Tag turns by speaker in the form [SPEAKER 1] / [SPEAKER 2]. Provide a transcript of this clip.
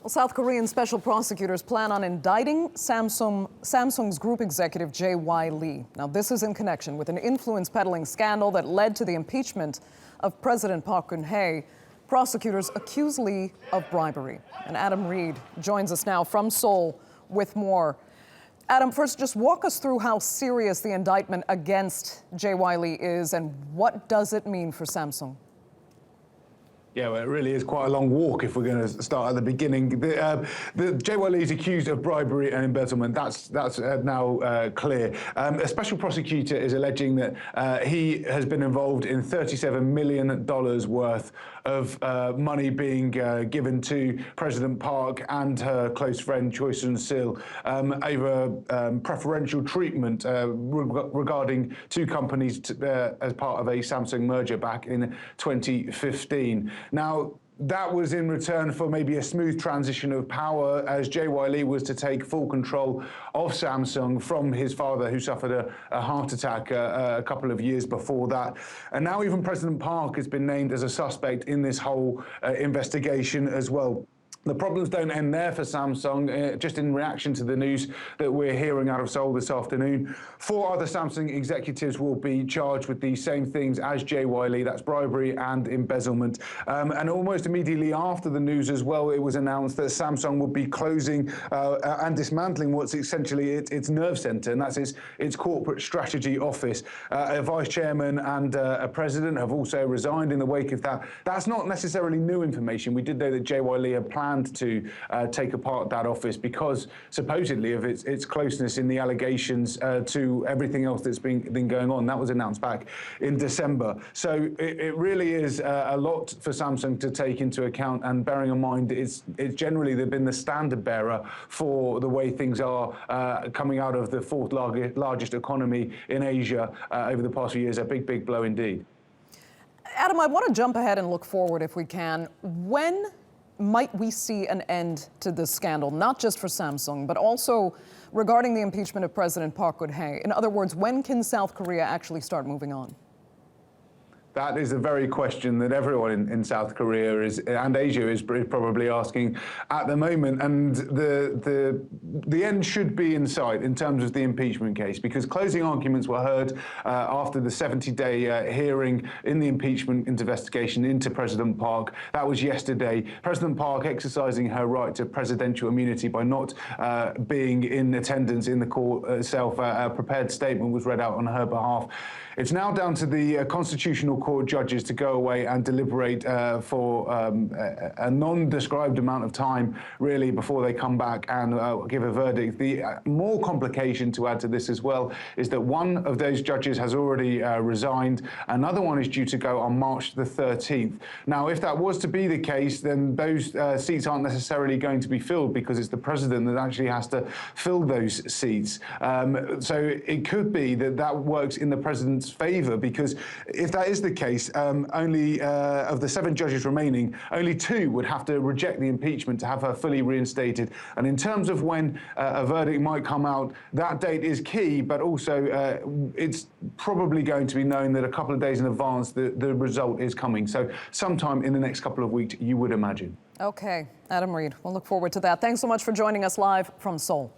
[SPEAKER 1] Well, South Korean special prosecutors plan on indicting Samsung's group executive J.Y. Lee. Now, this is in connection with an influence peddling scandal that led to the impeachment of President Park Geun-hye. Prosecutors accuse Lee of bribery. And Adam Reed joins us now from Seoul with more. Adam, first, just walk us through how serious the indictment against J.Y. Lee is and what does it mean for Samsung?
[SPEAKER 2] Yeah, well, it really is quite a long walk if we're going to start at the beginning. The J.Y. Lee is accused of bribery and embezzlement. That's now clear. A special prosecutor is alleging that he has been involved in $37 million worth of money being given to President Park and her close friend Choi Soon-sil over preferential treatment regarding two companies as part of a Samsung merger back in 2015. Now, that was in return for maybe a smooth transition of power as J.Y. Lee was to take full control of Samsung from his father, who suffered a heart attack a couple of years before that. And now even President Park has been named as a suspect in this whole investigation as well. The problems don't end there for Samsung. Just in reaction to the news that we're hearing out of Seoul this afternoon, 4 other Samsung executives will be charged with the same things as J.Y. Lee. That's bribery and embezzlement. And almost immediately after the news as well, it was announced that Samsung would be closing and dismantling what's essentially its nerve center, and that's its corporate strategy office. A vice chairman and a president have also resigned in the wake of that. That's not necessarily new information. We did know that J.Y. Lee had planned to take apart that office because supposedly of its closeness in the allegations to everything else that's been going on. That was announced back in December. So it really is a lot for Samsung to take into account, and bearing in mind it's generally they've been the standard bearer for the way things are coming out of the 4th largest economy in Asia over the past few years. A big blow indeed.
[SPEAKER 1] Adam, I want to jump ahead and look forward if we can. When might we see an end to this scandal, not just for Samsung, but also regarding the impeachment of President Park Geun-hye? In other words, when can South Korea actually start moving on?
[SPEAKER 2] That is a very question that everyone in South Korea and Asia is probably asking at the moment. And the end should be in sight in terms of the impeachment case, because closing arguments were heard after the 70-day hearing in the impeachment investigation into President Park. That was yesterday. President Park exercising her right to presidential immunity by not being in attendance in the court itself. A prepared statement was read out on her behalf. It's now down to the Constitutional Court judges to go away and deliberate for a non-described amount of time, really, before they come back and give a verdict. The more complication to add to this as well is that one of those judges has already resigned. Another one is due to go on March the 13th. Now, if that was to be the case, then those seats aren't necessarily going to be filled because it's the president that actually has to fill those seats. So it could be that works in the president's favor, because if that is the case, only of the 7 judges remaining, only 2 would have to reject the impeachment to have her fully reinstated. And in terms of when a verdict might come out, that date is key, but also it's probably going to be known that a couple of days in advance the result is coming. So sometime in the next couple of weeks, you would imagine.
[SPEAKER 1] Okay, Adam Reed, we'll look forward to that. Thanks so much for joining us live from Seoul.